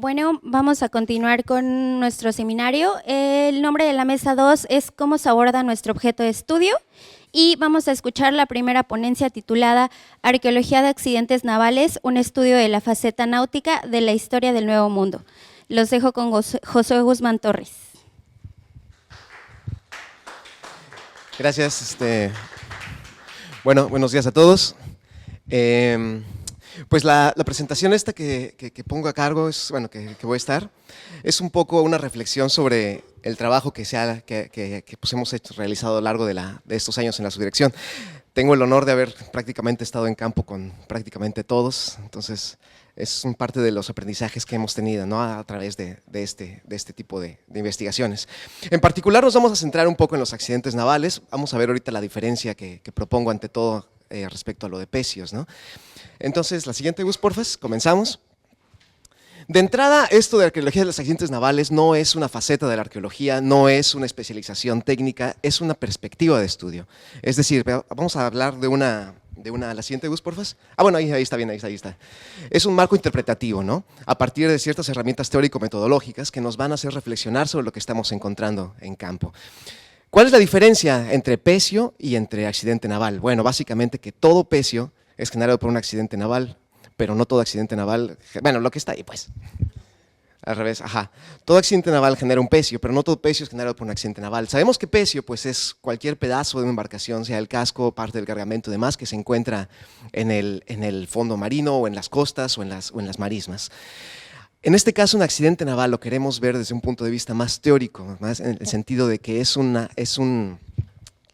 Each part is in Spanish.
Bueno, vamos a continuar con nuestro seminario. El nombre de la mesa 2 es ¿Cómo se aborda nuestro objeto de estudio? Y vamos a escuchar la primera ponencia titulada Arqueología de accidentes navales, un estudio de la faceta náutica de la historia del Nuevo Mundo. Los dejo con Josué Guzmán Torres. Gracias. Bueno, buenos días a todos. Pues la presentación esta que pongo a cargo, que voy a estar, es un poco una reflexión sobre el trabajo que hemos realizado a lo largo de estos años en la subdirección. Tengo el honor de haber prácticamente estado en campo con prácticamente todos, entonces es parte de los aprendizajes que hemos tenido, ¿no?, a través de este tipo de investigaciones. En particular nos vamos a centrar un poco en los accidentes navales. Vamos a ver ahorita la diferencia que propongo ante todo respecto a lo de pecios, ¿no? Entonces, la siguiente, Gus, porfas, comenzamos. De entrada, esto de arqueología de los accidentes navales no es una faceta de la arqueología, no es una especialización técnica, es una perspectiva de estudio. Es decir, vamos a hablar de la siguiente, Gus, porfas. Bueno, ahí está bien, ahí está. Es un marco interpretativo, ¿no?, a partir de ciertas herramientas teórico-metodológicas que nos van a hacer reflexionar sobre lo que estamos encontrando en campo. ¿Cuál es la diferencia entre pecio y entre accidente naval? Bueno, básicamente que todo pecio es generado por un accidente naval, pero no todo accidente naval, bueno, lo que está ahí, pues, al revés, ajá. Todo accidente naval genera un pecio, pero no todo pecio es generado por un accidente naval. Sabemos que pecio, pues, es cualquier pedazo de una embarcación, sea el casco, parte del cargamento y demás, que se encuentra en el fondo marino, o en las costas, o en las marismas. En este caso, un accidente naval lo queremos ver desde un punto de vista más teórico, más en el sentido de que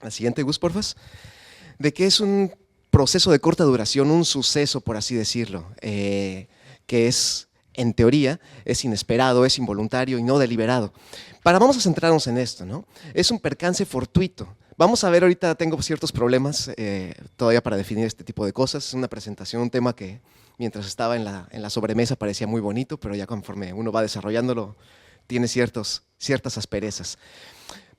la siguiente, Gus, porfas, de que es un proceso de corta duración, un suceso, por así decirlo, que es, en teoría, es inesperado, es involuntario y no deliberado. Vamos a centrarnos en esto, ¿no? Es un percance fortuito. Vamos a ver, ahorita tengo ciertos problemas todavía para definir este tipo de cosas. Es una presentación, un tema que mientras estaba en la sobremesa parecía muy bonito, pero ya conforme uno va desarrollándolo, tiene ciertas asperezas.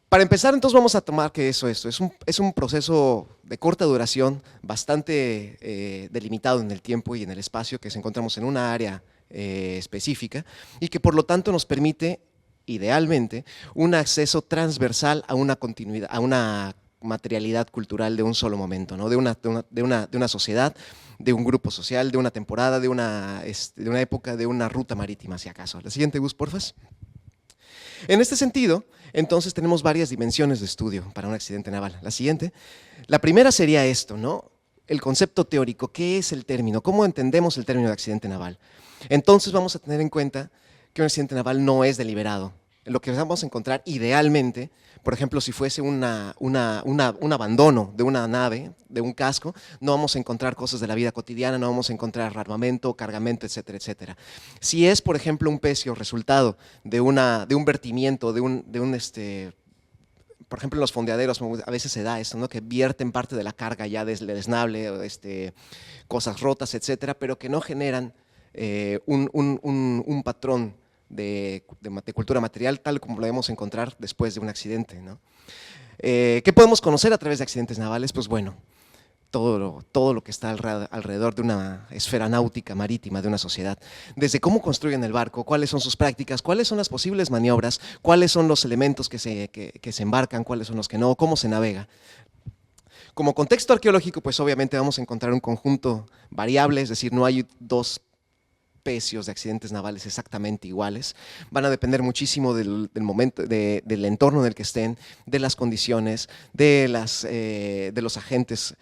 Para empezar, entonces vamos a tomar que es un proceso de corta duración, bastante delimitado en el tiempo y en el espacio, que encontramos en una área específica y que por lo tanto nos permite, idealmente, un acceso transversal a una continuidad, a una materialidad cultural de un solo momento, ¿no?, de una sociedad, de un grupo social, de una temporada, de una época, de una ruta marítima, si acaso. La siguiente, Gus, porfas. En este sentido, entonces tenemos varias dimensiones de estudio para un accidente naval. La siguiente, la primera sería esto, ¿no?, el concepto teórico. ¿Qué es el término? ¿Cómo entendemos el término de accidente naval? Entonces vamos a tener en cuenta que un accidente naval no es deliberado. Lo que vamos a encontrar idealmente, por ejemplo, si fuese un abandono de una nave, de un casco, no vamos a encontrar cosas de la vida cotidiana, no vamos a encontrar armamento, cargamento, etcétera, etcétera. Si es, por ejemplo, un pecio resultado de un vertimiento, por ejemplo, en los fondeaderos a veces se da esto, ¿no?, que vierten parte de la carga ya del desnable, cosas rotas, etcétera, pero que no generan un patrón de cultura material tal como lo debemos encontrar después de un accidente, ¿no? ¿Qué podemos conocer a través de accidentes navales? Pues bueno, todo lo que está alrededor de una esfera náutica marítima de una sociedad, desde cómo construyen el barco, cuáles son sus prácticas, cuáles son las posibles maniobras, cuáles son los elementos que se embarcan, cuáles son los que no, cómo se navega. Como contexto arqueológico, pues obviamente vamos a encontrar un conjunto variable, es decir, no hay dos pecios de accidentes navales exactamente iguales, van a depender muchísimo del momento, del entorno en el que estén, de las condiciones, de los agentes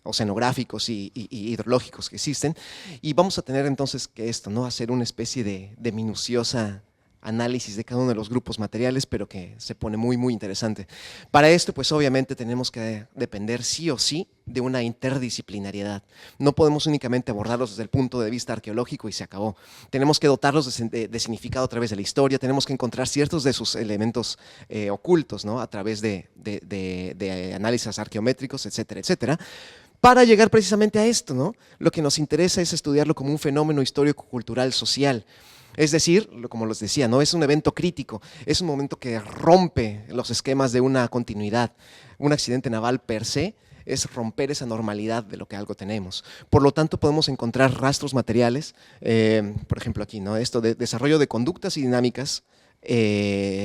oceanográficos y hidrológicos que existen, y vamos a tener entonces que hacer una especie de minuciosa análisis de cada uno de los grupos materiales, pero que se pone muy, muy interesante. Para esto, pues obviamente tenemos que depender sí o sí de una interdisciplinariedad. No podemos únicamente abordarlos desde el punto de vista arqueológico y se acabó. Tenemos que dotarlos de significado a través de la historia, tenemos que encontrar ciertos de sus elementos ocultos, ¿no?, a través de análisis arqueométricos, etcétera, etcétera, para llegar precisamente a esto, ¿no? Lo que nos interesa es estudiarlo como un fenómeno histórico-cultural social. Es decir, como les decía, no es un evento crítico, es un momento que rompe los esquemas de una continuidad. Un accidente naval per se es romper esa normalidad de lo que algo tenemos. Por lo tanto, podemos encontrar rastros materiales, por ejemplo aquí, ¿no? Esto de desarrollo de conductas y dinámicas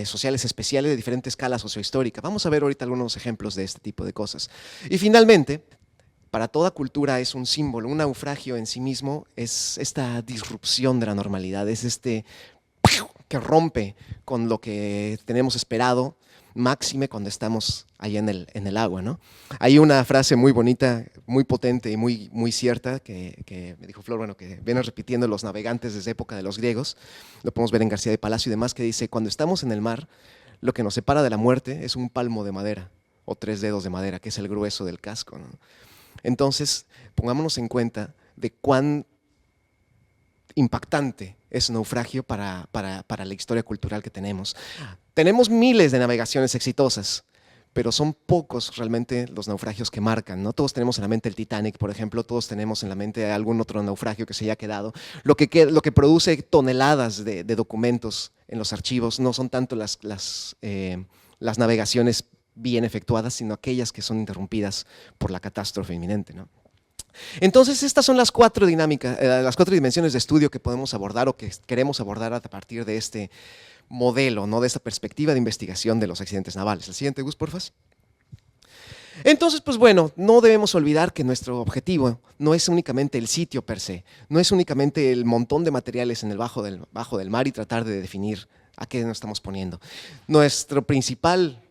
sociales especiales de diferentes escalas sociohistóricas. Vamos a ver ahorita algunos ejemplos de este tipo de cosas. Y finalmente, para toda cultura es un símbolo, un naufragio en sí mismo es esta disrupción de la normalidad, es este que rompe con lo que tenemos esperado, máxime cuando estamos ahí en el agua, ¿no? Hay una frase muy bonita, muy potente y muy cierta que me dijo Flor, bueno, que vienen repitiendo los navegantes desde época de los griegos, lo podemos ver en García de Palacio y demás, que dice, cuando estamos en el mar, lo que nos separa de la muerte es un palmo de madera o 3 dedos de madera, que es el grueso del casco, ¿no? Entonces, pongámonos en cuenta de cuán impactante es un naufragio para la historia cultural que tenemos. Tenemos miles de navegaciones exitosas, pero son pocos realmente los naufragios que marcan, ¿no? Todos tenemos en la mente el Titanic, por ejemplo, todos tenemos en la mente algún otro naufragio que se haya quedado. Lo que produce toneladas de documentos en los archivos no son tanto las navegaciones bien efectuadas, sino aquellas que son interrumpidas por la catástrofe inminente, ¿no? Entonces, estas son las 4 dinámicas, las 4 dimensiones de estudio que podemos abordar o que queremos abordar a partir de este modelo, ¿no? De esta perspectiva de investigación de los accidentes navales. El siguiente, Gus, porfas. Entonces, pues bueno, no debemos olvidar que nuestro objetivo no es únicamente el sitio per se, no es únicamente el montón de materiales en el bajo del mar y tratar de definir a qué nos estamos poniendo. Nuestro principal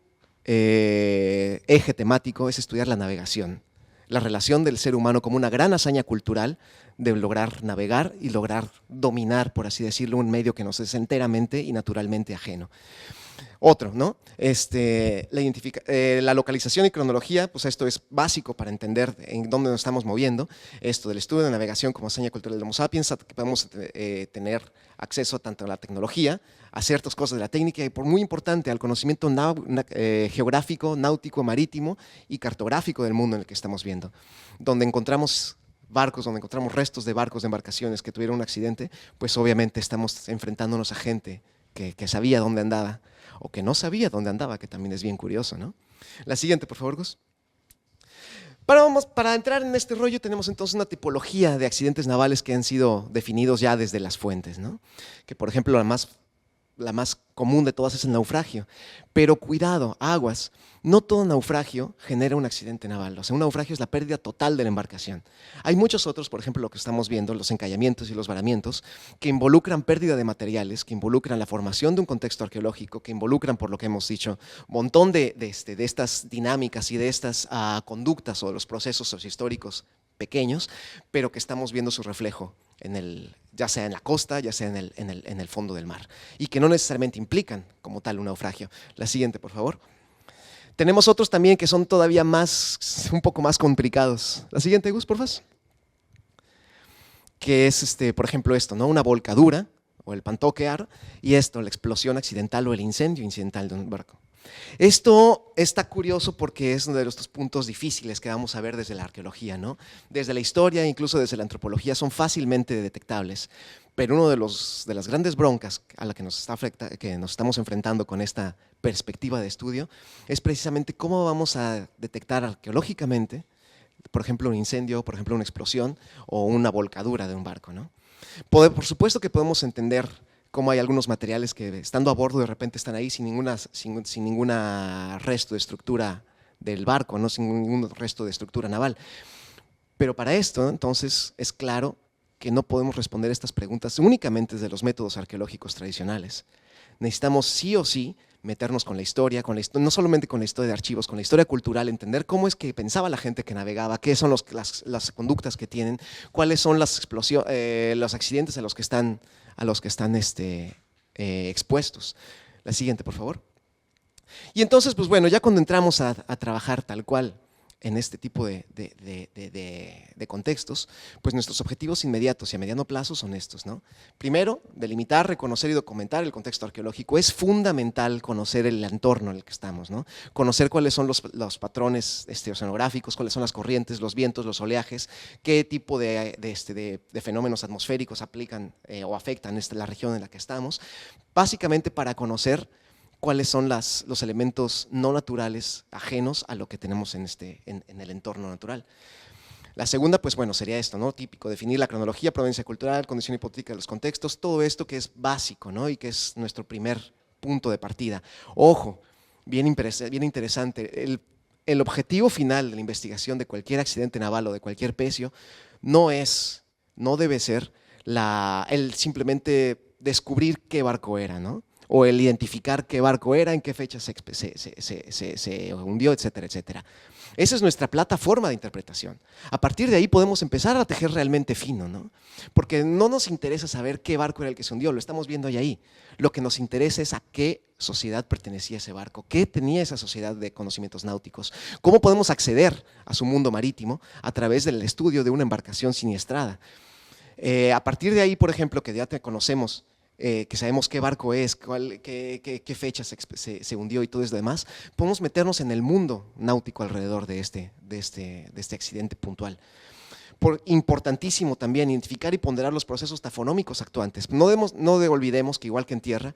eje temático es estudiar la navegación, la relación del ser humano como una gran hazaña cultural de lograr navegar y lograr dominar, por así decirlo, un medio que nos es enteramente y naturalmente ajeno. Otro, ¿no? La localización y cronología, pues esto es básico para entender en dónde nos estamos moviendo. Esto del estudio de navegación como hazaña cultural del Homo sapiens, que podemos tener acceso tanto a la tecnología, a ciertas cosas de la técnica y, por muy importante, al conocimiento geográfico, náutico, marítimo y cartográfico del mundo en el que estamos viendo. Donde encontramos barcos, donde encontramos restos de barcos, de embarcaciones que tuvieron un accidente, pues obviamente estamos enfrentándonos a gente que sabía dónde andaba o que no sabía dónde andaba, que también es bien curioso, ¿no? La siguiente, por favor, Gus. Para entrar en este rollo tenemos entonces una tipología de accidentes navales que han sido definidos ya desde las fuentes, ¿no? Que por ejemplo la más común de todas es el naufragio. Pero cuidado, aguas, no todo naufragio genera un accidente naval. O sea, un naufragio es la pérdida total de la embarcación. Hay muchos otros, por ejemplo, lo que estamos viendo, los encallamientos y los varamientos, que involucran pérdida de materiales, que involucran la formación de un contexto arqueológico, que involucran, por lo que hemos dicho, un montón de estas dinámicas y de estas conductas o los procesos sociohistóricos pequeños, pero que estamos viendo su reflejo ya sea en la costa, ya sea en el fondo del mar, y que no necesariamente implican como tal un naufragio. La siguiente, por favor. Tenemos otros también que son todavía un poco más complicados. La siguiente, Gus, por favor. Que es, por ejemplo, esto, ¿no? Una volcadura o el pantoquear, y esto, la explosión accidental o el incendio incidental de un barco. Esto está curioso porque es uno de los puntos difíciles que vamos a ver desde la arqueología, ¿no? Desde la historia, incluso desde la antropología, son fácilmente detectables, pero una de las grandes broncas a la que nos estamos enfrentando con esta perspectiva de estudio es precisamente cómo vamos a detectar arqueológicamente, por ejemplo, un incendio, por ejemplo, una explosión o una volcadura de un barco, ¿no? Por supuesto que podemos entender cómo hay algunos materiales que estando a bordo de repente están ahí sin ninguna resto de estructura del barco, ¿no? Sin ningún resto de estructura naval. Pero para esto, entonces, es claro que no podemos responder estas preguntas únicamente desde los métodos arqueológicos tradicionales. Necesitamos sí o sí meternos con la historia, no solamente con la historia de archivos, con la historia cultural, entender cómo es que pensaba la gente que navegaba, qué son las conductas que tienen, cuáles son los accidentes a los que están expuestos. La siguiente, por favor. Y entonces, pues bueno, ya cuando entramos a trabajar tal cual en este tipo de contextos, pues nuestros objetivos inmediatos y a mediano plazo son estos, ¿no? Primero, delimitar, reconocer y documentar el contexto arqueológico. Es fundamental conocer el entorno en el que estamos, ¿no? Conocer cuáles son los patrones oceanográficos, cuáles son las corrientes, los vientos, los oleajes, qué tipo de fenómenos atmosféricos aplican o afectan la región en la que estamos, básicamente para conocer cuáles son los elementos no naturales ajenos a lo que tenemos en el entorno natural. La segunda, pues bueno, sería esto, ¿no? Típico, definir la cronología, proveniencia cultural, condición hipotética de los contextos, todo esto que es básico, ¿no? Y que es nuestro primer punto de partida. Ojo, bien interesante, el objetivo final de la investigación de cualquier accidente naval o de cualquier pecio no debe ser el simplemente descubrir qué barco era, ¿no? O el identificar qué barco era, en qué fecha se hundió, etcétera, etcétera. Esa es nuestra plataforma de interpretación. A partir de ahí podemos empezar a tejer realmente fino, ¿no? Porque no nos interesa saber qué barco era el que se hundió, lo estamos viendo ahí. Lo que nos interesa es a qué sociedad pertenecía ese barco, qué tenía esa sociedad de conocimientos náuticos, cómo podemos acceder a su mundo marítimo a través del estudio de una embarcación siniestrada. A partir de ahí, por ejemplo, que ya te conocemos, que sabemos qué barco es, qué fecha se hundió y todo eso demás, podemos meternos en el mundo náutico alrededor de este accidente puntual. Importantísimo también identificar y ponderar los procesos tafonómicos actuantes. No olvidemos que igual que en tierra,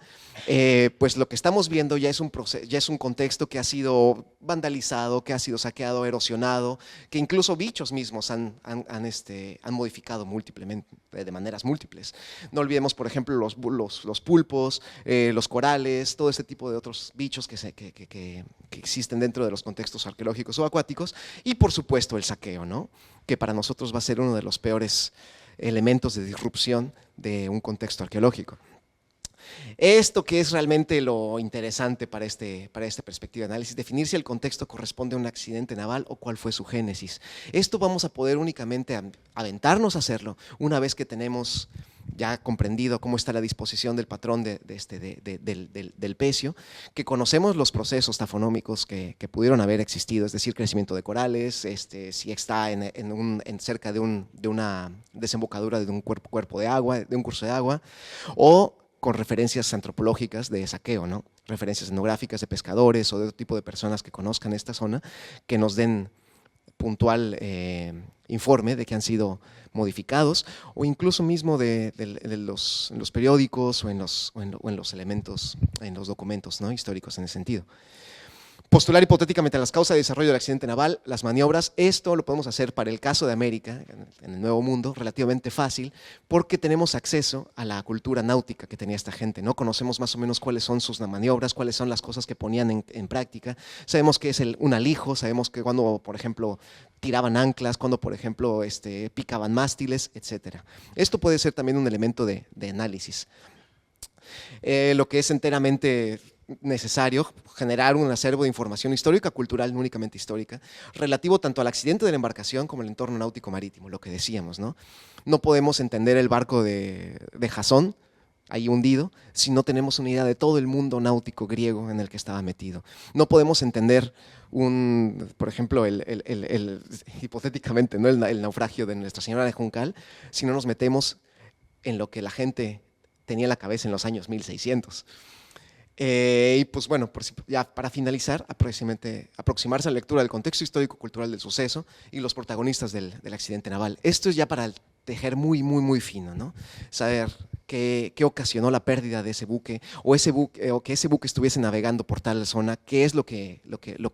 pues lo que estamos viendo ya es un contexto que ha sido vandalizado, que ha sido saqueado, erosionado, que incluso bichos mismos han modificado de maneras múltiples. No olvidemos, por ejemplo, los pulpos, los corales, todo este tipo de otros bichos que existen dentro de los contextos arqueológicos o acuáticos, y por supuesto el saqueo, ¿no? Que para nosotros va a ser uno de los peores elementos de disrupción de un contexto arqueológico. Esto que es realmente lo interesante para esta perspectiva de análisis, definir si el contexto corresponde a un accidente naval o cuál fue su génesis. Esto vamos a poder únicamente aventarnos a hacerlo una vez que tenemos ya comprendido cómo está la disposición del patrón del pecio, que conocemos los procesos tafonómicos que pudieron haber existido, es decir, crecimiento de corales, si está cerca de una desembocadura de un cuerpo de agua, de un curso de agua, o con referencias antropológicas de saqueo, ¿no? Referencias etnográficas de pescadores o de otro tipo de personas que conozcan esta zona, que nos den puntual informe de que han sido modificados, o incluso mismo en los periódicos o en los elementos, en los documentos, ¿no? Históricos en ese sentido. Postular hipotéticamente las causas de desarrollo del accidente naval, las maniobras. Esto lo podemos hacer para el caso de América, en el Nuevo Mundo, relativamente fácil, porque tenemos acceso a la cultura náutica que tenía esta gente, ¿no? Conocemos más o menos cuáles son sus maniobras, cuáles son las cosas que ponían en práctica. Sabemos qué es un alijo, sabemos que cuando, por ejemplo, tiraban anclas, cuando, por ejemplo, picaban mástiles, etc. Esto puede ser también un elemento de análisis. Lo que es enteramente necesario, generar un acervo de información histórica, cultural, no únicamente histórica, relativo tanto al accidente de la embarcación como al entorno náutico marítimo, lo que decíamos, ¿no? No podemos entender el barco de Jasón, ahí hundido, si no tenemos una idea de todo el mundo náutico griego en el que estaba metido. No podemos entender por ejemplo, hipotéticamente, ¿no? el naufragio de Nuestra Señora de Juncal, si no nos metemos en lo que la gente tenía en la cabeza en los años 1600. Y pues bueno, ya para finalizar, aproximarse a la lectura del contexto histórico-cultural del suceso y los protagonistas del accidente naval. Esto es ya para tejer muy, muy, muy fino, ¿no? Saber qué ocasionó la pérdida de ese buque, o que ese buque estuviese navegando por tal zona, qué es lo que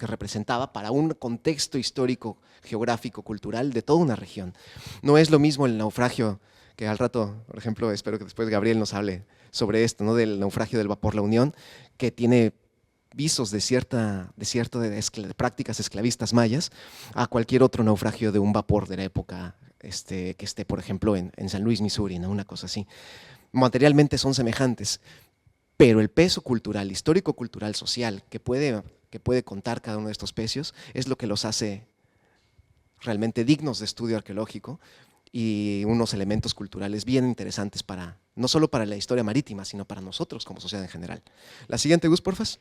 representaba para un contexto histórico, geográfico, cultural de toda una región. No es lo mismo el naufragio, que al rato, por ejemplo, espero que después Gabriel nos hable sobre esto, ¿no? Del naufragio del vapor La Unión, que tiene visos de prácticas esclavistas mayas, a cualquier otro naufragio de un vapor de la época que esté, por ejemplo, en San Luis, Missouri, ¿no? Una cosa así. Materialmente son semejantes, pero el peso cultural, histórico-cultural, social, que puede contar cada uno de estos pecios, es lo que los hace realmente dignos de estudio arqueológico, y unos elementos culturales bien interesantes no solo para la historia marítima, sino para nosotros como sociedad en general. La siguiente, Gus, porfas.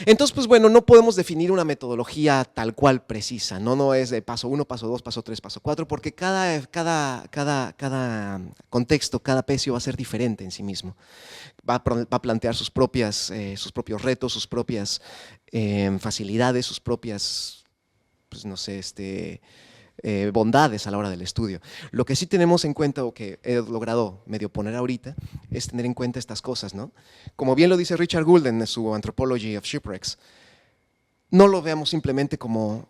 Entonces, pues bueno, no podemos definir una metodología tal cual precisa, no es de paso 1, paso 2, paso 3, paso 4, porque cada contexto, cada pecio va a ser diferente en sí mismo. Va a plantear sus propios retos, sus propias facilidades, sus propias, pues no sé, bondades a la hora del estudio. Lo que sí tenemos en cuenta, o que he logrado medio poner ahorita, es tener en cuenta estas cosas, ¿no? Como bien lo dice Richard Gould en su Anthropology of Shipwrecks, no lo veamos simplemente como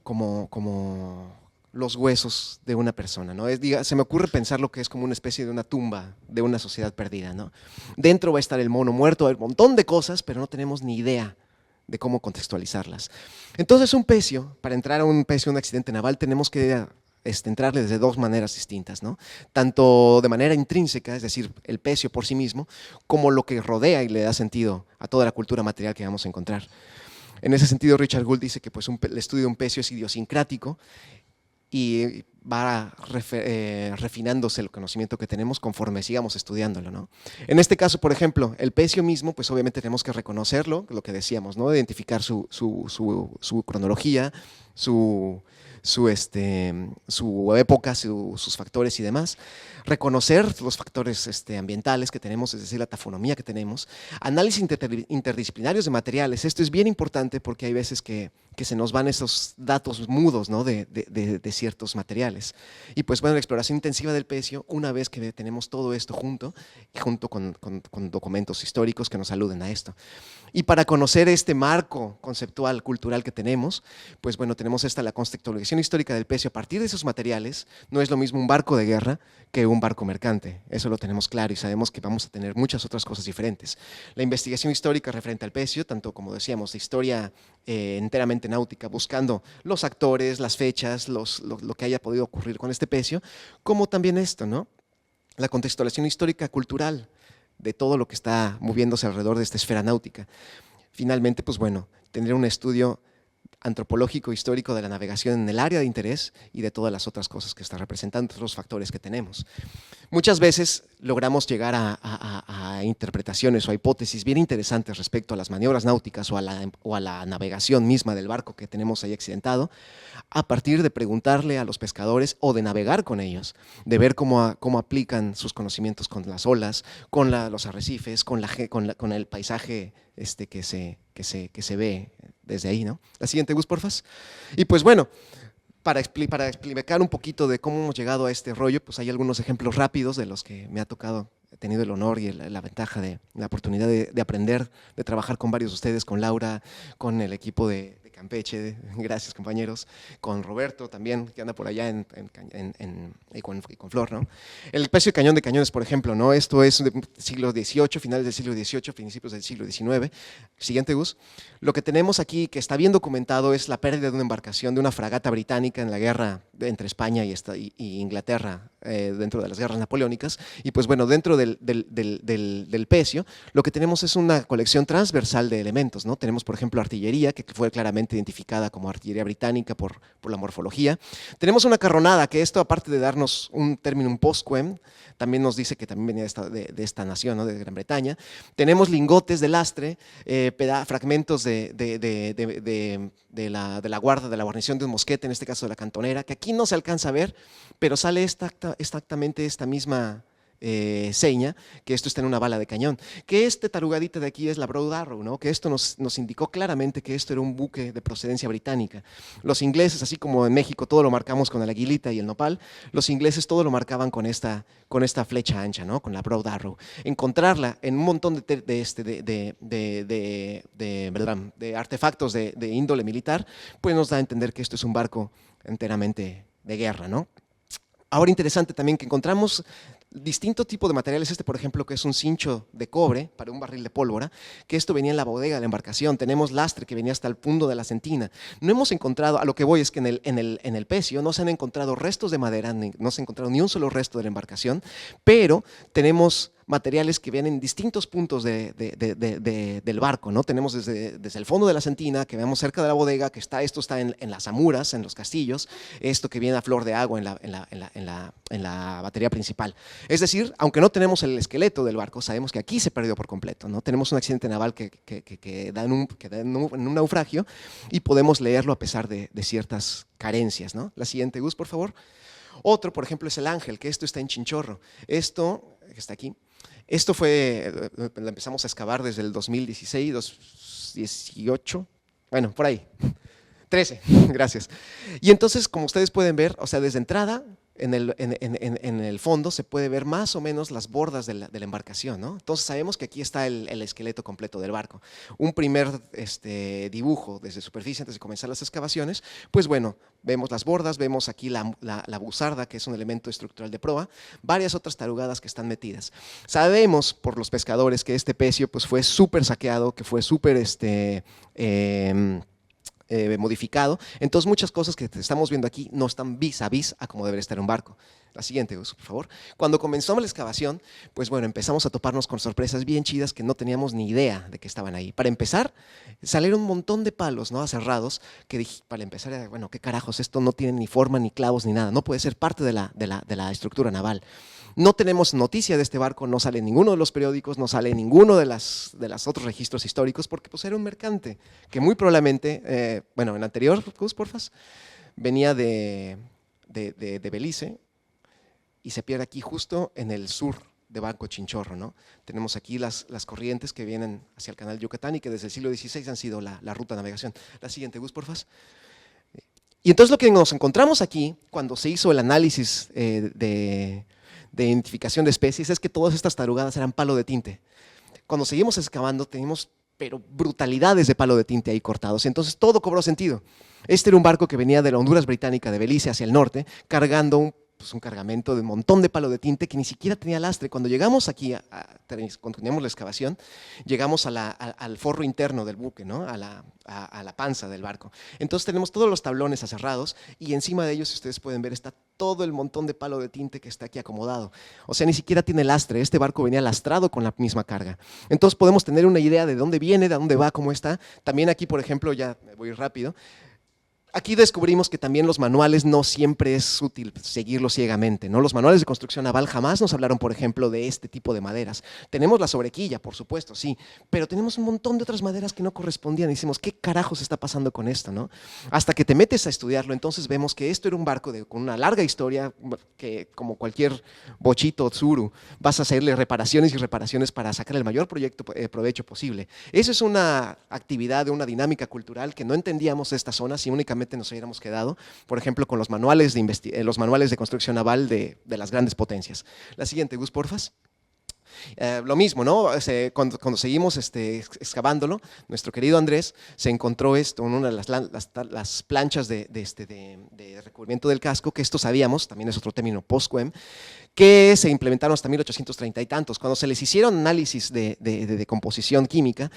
los huesos de una persona, ¿no? Se me ocurre pensar lo que es como una especie de una tumba de una sociedad perdida, ¿no? Dentro va a estar el mono muerto, un montón de cosas, pero no tenemos ni idea de cómo contextualizarlas. Entonces para entrar a un pecio, un accidente naval, tenemos que entrarle desde dos maneras distintas, ¿no? Tanto de manera intrínseca, es decir, el pecio por sí mismo, como lo que rodea y le da sentido a toda la cultura material que vamos a encontrar. En ese sentido, Richard Gould dice que pues, el estudio de un pecio es idiosincrático y va refinándose el conocimiento que tenemos conforme sigamos estudiándolo, ¿no? En este caso, por ejemplo, el pecio mismo, pues obviamente tenemos que reconocerlo, lo que decíamos, ¿no? Identificar su cronología, su época, sus factores y demás, reconocer los factores ambientales que tenemos, es decir, la tafonomía que tenemos, análisis interdisciplinarios de materiales. Esto es bien importante porque hay veces que se nos van esos datos mudos, ¿no? de ciertos materiales. Y pues bueno, la exploración intensiva del pecio, una vez que tenemos todo esto junto con documentos históricos que nos aluden a esto. Y para conocer este marco conceptual, cultural que tenemos, pues bueno, tenemos la contextualización histórica del pecio a partir de esos materiales. No es lo mismo un barco de guerra que un barco mercante. Eso lo tenemos claro y sabemos que vamos a tener muchas otras cosas diferentes. La investigación histórica referente al pecio, tanto como decíamos, de historia enteramente náutica, buscando los actores, las fechas, lo que haya podido ocurrir con este pecio, como también esto, ¿no? La contextualización histórica cultural de todo lo que está moviéndose alrededor de esta esfera náutica. Finalmente, pues bueno, tendré un estudio antropológico histórico de la navegación en el área de interés y de todas las otras cosas que está representando, todos los factores que tenemos. Muchas veces logramos llegar a interpretaciones o a hipótesis bien interesantes respecto a las maniobras náuticas o a la navegación misma del barco que tenemos ahí accidentado, a partir de preguntarle a los pescadores o de navegar con ellos, de ver cómo aplican sus conocimientos con las olas, con los arrecifes, con el paisaje que se ve desde ahí, ¿no? La siguiente, Gus, porfas. Y pues bueno, para explicar un poquito de cómo hemos llegado a este rollo, pues hay algunos ejemplos rápidos de los que me ha tocado, he tenido el honor y la ventaja la oportunidad de aprender, de trabajar con varios de ustedes, con Laura, con el equipo de Campeche, gracias compañeros, con Roberto también, que anda por allá y con Flor, ¿no? El pecio de cañón de cañones, por ejemplo, ¿no? Esto es del siglo XVIII, finales del siglo XVIII, principios del siglo XIX. Siguiente, Gus. Lo que tenemos aquí, que está bien documentado, es la pérdida de una embarcación, de una fragata británica en la guerra entre España y Inglaterra, dentro de las guerras napoleónicas. Y pues bueno, dentro del pecio, lo que tenemos es una colección transversal de elementos, ¿no? Tenemos, por ejemplo, artillería, que fue claramente identificada como artillería británica por la morfología. Tenemos una carronada, que esto, aparte de darnos un término, un postquem, también nos dice que también venía de esta nación, ¿no? De Gran Bretaña. Tenemos lingotes de lastre, fragmentos de la guarda, de la guarnición de un mosquete, en este caso de la cantonera, que aquí no se alcanza a ver, pero sale exactamente esta misma seña, que esto está en una bala de cañón, que tarugadita de aquí es la Broad Arrow, ¿no? Que esto nos indicó claramente que esto era un buque de procedencia británica. Los ingleses, así como en México todo lo marcamos con el aguilita y el nopal, los ingleses todo lo marcaban con esta flecha ancha, ¿no? Con la Broad Arrow. Encontrarla en un montón de artefactos de índole militar, pues nos da a entender que esto es un barco enteramente de guerra, ¿no? Ahora, interesante también que encontramos distinto tipo de materiales, por ejemplo, que es un cincho de cobre para un barril de pólvora, que esto venía en la bodega de la embarcación. Tenemos lastre que venía hasta el punto de la sentina. No hemos encontrado, a lo que voy es que en el pecio no se han encontrado restos de madera, no se ha encontrado ni un solo resto de la embarcación, pero tenemos materiales que vienen en distintos puntos del barco, ¿no? Tenemos desde el fondo de la sentina, que vemos cerca de la bodega, que esto está en las amuras, en los castillos, esto que viene a flor de agua en la batería principal. Es decir, aunque no tenemos el esqueleto del barco, sabemos que aquí se perdió por completo, ¿no? Tenemos un accidente naval que da en un naufragio y podemos leerlo a pesar de ciertas carencias, ¿no? La siguiente, Gus, por favor. Otro, por ejemplo, es el Ángel, que esto está en Chinchorro. Esto, que está aquí, la empezamos a excavar desde el 2016, 2018, bueno, por ahí. 13, gracias. Y entonces, como ustedes pueden ver, o sea, desde entrada, en el fondo se puede ver más o menos las bordas de la embarcación, ¿no? Entonces sabemos que aquí está el esqueleto completo del barco. Un primer dibujo desde superficie antes de comenzar las excavaciones, pues bueno, vemos las bordas, vemos aquí la buzarda, que es un elemento estructural de proa, varias otras tarugadas que están metidas. Sabemos por los pescadores que este pecio pues, fue súper saqueado, que fue súper modificado, entonces muchas cosas que estamos viendo aquí no están vis a vis a como debería estar un barco. La siguiente, Gus, por favor. Cuando comenzamos la excavación, pues bueno, empezamos a toparnos con sorpresas bien chidas que no teníamos ni idea de que estaban ahí. Para empezar, salieron un montón de palos, ¿no?, aserrados, que dije, para empezar, bueno, qué carajos, esto no tiene ni forma, ni clavos, ni nada, no puede ser parte de la estructura naval. No tenemos noticia de este barco, no sale en ninguno de los periódicos, no sale en ninguno de los otros registros históricos, porque pues era un mercante que muy probablemente, bueno, en anterior, Gus, porfas, venía de Belice y se pierde aquí justo en el sur de Banco Chinchorro, ¿no? Tenemos aquí las corrientes que vienen hacia el canal Yucatán y que desde el siglo XVI han sido la ruta de navegación. La siguiente, Gus, porfas. Y entonces lo que nos encontramos aquí, cuando se hizo el análisis de identificación de especies, es que todas estas tarugadas eran palo de tinte. Cuando seguimos excavando, tenemos pero brutalidades de palo de tinte ahí cortados, y entonces todo cobró sentido. Este era un barco que venía de la Honduras británica de Belice hacia el norte, cargando un cargamento de un montón de palo de tinte que ni siquiera tenía lastre. Cuando llegamos aquí, cuando teníamos la excavación, llegamos al forro interno del buque, ¿no?, a la panza del barco. Entonces tenemos todos los tablones aserrados y encima de ellos, si ustedes pueden ver, está todo el montón de palo de tinte que está aquí acomodado. O sea, ni siquiera tiene lastre, este barco venía lastrado con la misma carga. Entonces podemos tener una idea de dónde viene, de dónde va, cómo está. También aquí, por ejemplo, ya me voy rápido, aquí descubrimos que también los manuales no siempre es útil seguirlos ciegamente, ¿no? Los manuales de construcción naval jamás nos hablaron, por ejemplo, de este tipo de maderas. Tenemos la sobrequilla, por supuesto, sí, pero tenemos un montón de otras maderas que no correspondían. Y decimos, ¿qué carajos está pasando con esto, no? Hasta que te metes a estudiarlo, entonces vemos que esto era un barco con una larga historia, que como cualquier bochito tsuru, vas a hacerle reparaciones y reparaciones para sacar el mayor provecho posible. Eso es una actividad, una dinámica cultural que no entendíamos esta zona si únicamente nos hubiéramos quedado, por ejemplo, con los manuales de construcción naval de las grandes potencias. La siguiente, Gus, porfas. Lo mismo, ¿no? Cuando seguimos excavándolo, nuestro querido Andrés se encontró esto en una de las planchas de recubrimiento del casco, que esto sabíamos, también es otro término post-QEM, que se implementaron hasta 1830 y tantos. Cuando se les hicieron análisis de composición química,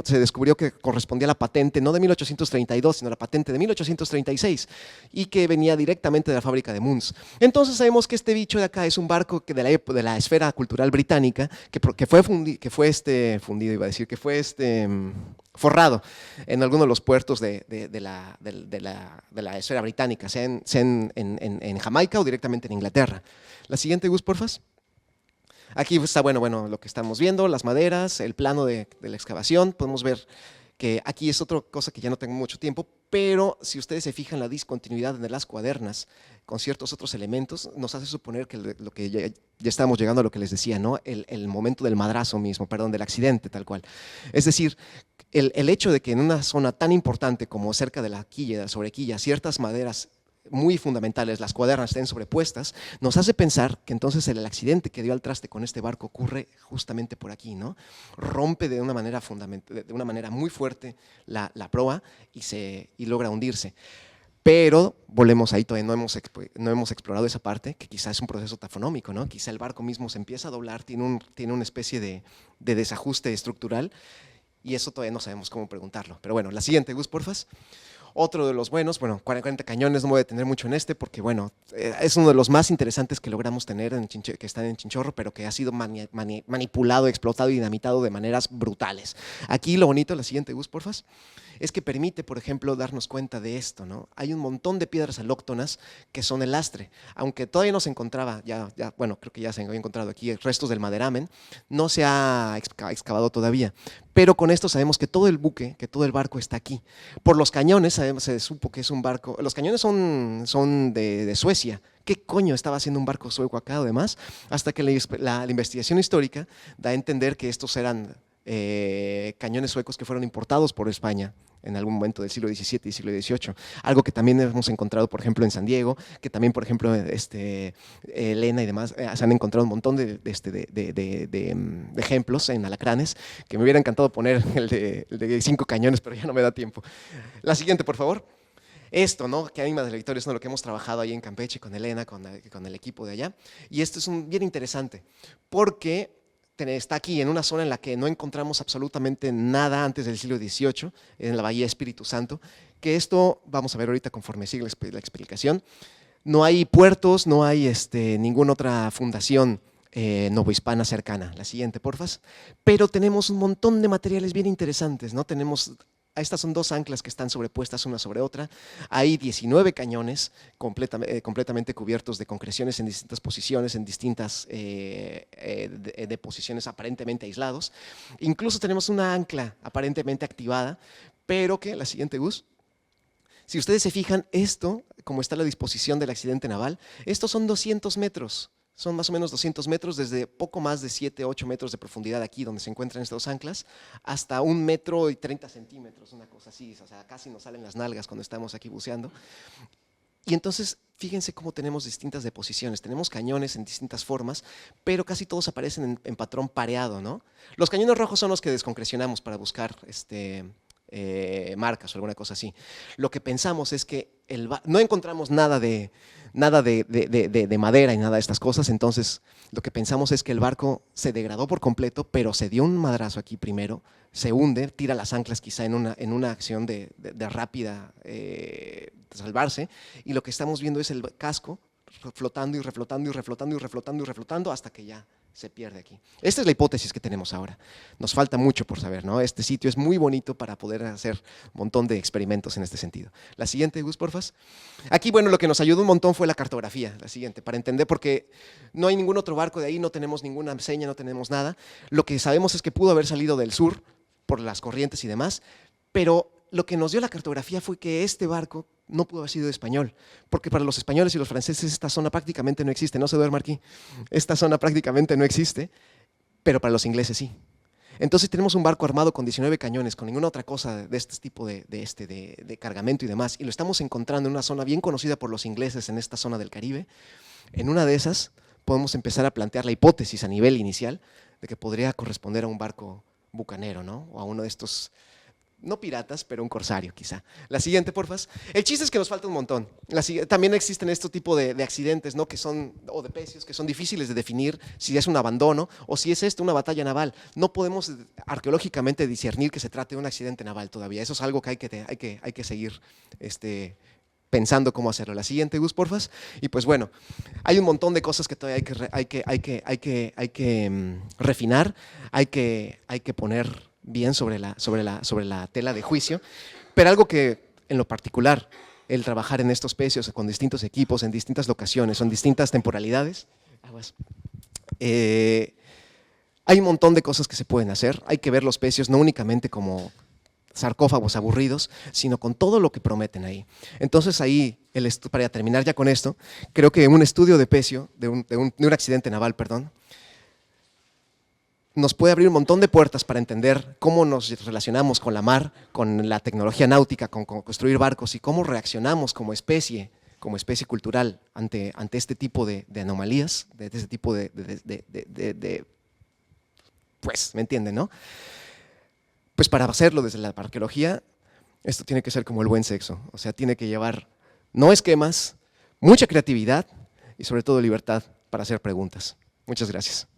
se descubrió que correspondía a la patente no de 1832, sino a la patente de 1836, y que venía directamente de la fábrica de Munz. Entonces sabemos que este bicho de acá es un barco que de la esfera cultural británica, que fue fundido, iba a decir, que fue forrado en alguno de los puertos de la esfera británica, sea en Jamaica o directamente en Inglaterra. La siguiente, Gus, porfas. Aquí está, bueno, lo que estamos viendo, las maderas, el plano de la excavación. Podemos ver que aquí es otra cosa que ya no tengo mucho tiempo, pero si ustedes se fijan, la discontinuidad de las cuadernas con ciertos otros elementos nos hace suponer que lo que ya estamos llegando a lo que les decía, ¿no? El momento del madrazo mismo, perdón, del accidente tal cual. Es decir, el hecho de que en una zona tan importante como cerca de la quilla, de la sobrequilla, ciertas maderas muy fundamentales, las cuadernas estén sobrepuestas, nos hace pensar que entonces el accidente que dio al traste con este barco ocurre justamente por aquí, ¿no? Rompe de una manera muy fuerte la proa y logra hundirse. Pero volvemos ahí, todavía no hemos explorado esa parte, que quizá es un proceso tafonómico, ¿no? Quizá el barco mismo se empieza a doblar, tiene una especie de desajuste estructural, y eso todavía no sabemos cómo preguntarlo. Pero bueno, la siguiente, Gus, porfas. Otro de los buenos, 40 cañones, no me voy a detener mucho en porque bueno, es uno de los más interesantes que logramos tener, que están en Chinchorro, pero que ha sido manipulado, explotado y dinamitado de maneras brutales. Aquí lo bonito, la siguiente, Gus, porfas, es que permite, por ejemplo, darnos cuenta de esto, ¿no? Hay un montón de piedras alóctonas que son el lastre, aunque todavía no se encontraba, bueno, creo que ya se había encontrado aquí restos del maderamen, no se ha excavado todavía, pero con esto sabemos que todo el buque, que todo el barco está aquí. Por los cañones se supo que es un barco, los cañones son de Suecia. ¿Qué coño estaba haciendo un barco sueco acá además? Hasta que la investigación histórica da a entender que estos eran cañones suecos que fueron importados por España en algún momento del siglo XVII y siglo XVIII. Algo que también hemos encontrado, por ejemplo, en San Diego, que también, por ejemplo, Elena y demás, se han encontrado un montón de ejemplos en alacranes, que me hubiera encantado poner el de 5 cañones, pero ya no me da tiempo. La siguiente, por favor. Esto, ¿no? Que Ánimas de la Victoria es lo que hemos trabajado ahí en Campeche con Elena, con el equipo de allá. Y esto es bien interesante, porque está aquí en una zona en la que no encontramos absolutamente nada antes del siglo XVIII, en la Bahía Espíritu Santo, que esto, vamos a ver ahorita conforme sigue la explicación, no hay puertos, no hay ninguna otra fundación novohispana cercana. La siguiente, porfas. Pero tenemos un montón de materiales bien interesantes, ¿no? Estas son 2 anclas que están sobrepuestas una sobre otra. Hay 19 cañones completamente cubiertos de concreciones en distintas posiciones, en distintas de posiciones aparentemente aislados. Incluso tenemos una ancla aparentemente activada, pero que, la siguiente, Gus. Si ustedes se fijan, esto, como está la disposición del accidente naval, estos son 200 metros. Son más o menos 200 metros, desde poco más de 7, 8 metros de profundidad aquí donde se encuentran estas 2 anclas, hasta 1,30 m, una cosa así, o sea, casi nos salen las nalgas cuando estamos aquí buceando. Y entonces, fíjense cómo tenemos distintas deposiciones, tenemos cañones en distintas formas, pero casi todos aparecen en patrón pareado, ¿no? Los cañones rojos son los que desconcrecionamos para buscar marcas o alguna cosa así. Lo que pensamos es que no encontramos nada de madera y nada de estas cosas, entonces lo que pensamos es que el barco se degradó por completo, pero se dio un madrazo aquí primero, se hunde, tira las anclas quizá en una acción de rápida salvarse, y lo que estamos viendo es el casco flotando y reflotando y reflotando y reflotando y reflotando hasta que ya se pierde aquí. Esta es la hipótesis que tenemos ahora. Nos falta mucho por saber, ¿no? Este sitio es muy bonito para poder hacer un montón de experimentos en este sentido. La siguiente, Gus, porfas. Aquí, bueno, lo que nos ayudó un montón fue la cartografía, la siguiente, para entender, porque no hay ningún otro barco de ahí, no tenemos ninguna seña, no tenemos nada. Lo que sabemos es que pudo haber salido del sur por las corrientes y demás, pero lo que nos dio la cartografía fue que este barco no pudo haber sido español, porque para los españoles y los franceses esta zona prácticamente no existe, no se duerma aquí, esta zona prácticamente no existe, pero para los ingleses sí. Entonces tenemos un barco armado con 19 cañones, con ninguna otra cosa de este tipo de cargamento y demás, y lo estamos encontrando en una zona bien conocida por los ingleses en esta zona del Caribe. En una de esas podemos empezar a plantear la hipótesis a nivel inicial de que podría corresponder a un barco bucanero, ¿no? O a uno de estos, no piratas, pero un corsario quizá. La siguiente, porfas. El chiste es que nos falta un montón. También existen este tipo de accidentes, ¿no? O de pecios, que son difíciles de definir si es un abandono o si es una batalla naval. No podemos arqueológicamente discernir que se trate de un accidente naval todavía. Eso es algo que hay que seguir pensando cómo hacerlo. La siguiente, Gus, porfas. Y pues bueno, hay un montón de cosas que todavía hay que refinar, hay que poner bien sobre la tela de juicio, pero algo que en lo particular, el trabajar en estos pecios con distintos equipos, en distintas locaciones, en distintas temporalidades, hay un montón de cosas que se pueden hacer. Hay que ver los pecios no únicamente como sarcófagos aburridos, sino con todo lo que prometen ahí. Entonces ahí, para terminar ya con esto, creo que un estudio de pecio, de un accidente naval, perdón, nos puede abrir un montón de puertas para entender cómo nos relacionamos con la mar, con la tecnología náutica, con construir barcos y cómo reaccionamos como especie cultural ante este tipo de anomalías, de este tipo pues, ¿me entienden, no? Pues para hacerlo desde la arqueología, esto tiene que ser como el buen sexo, o sea, tiene que llevar no esquemas, mucha creatividad y sobre todo libertad para hacer preguntas. Muchas gracias.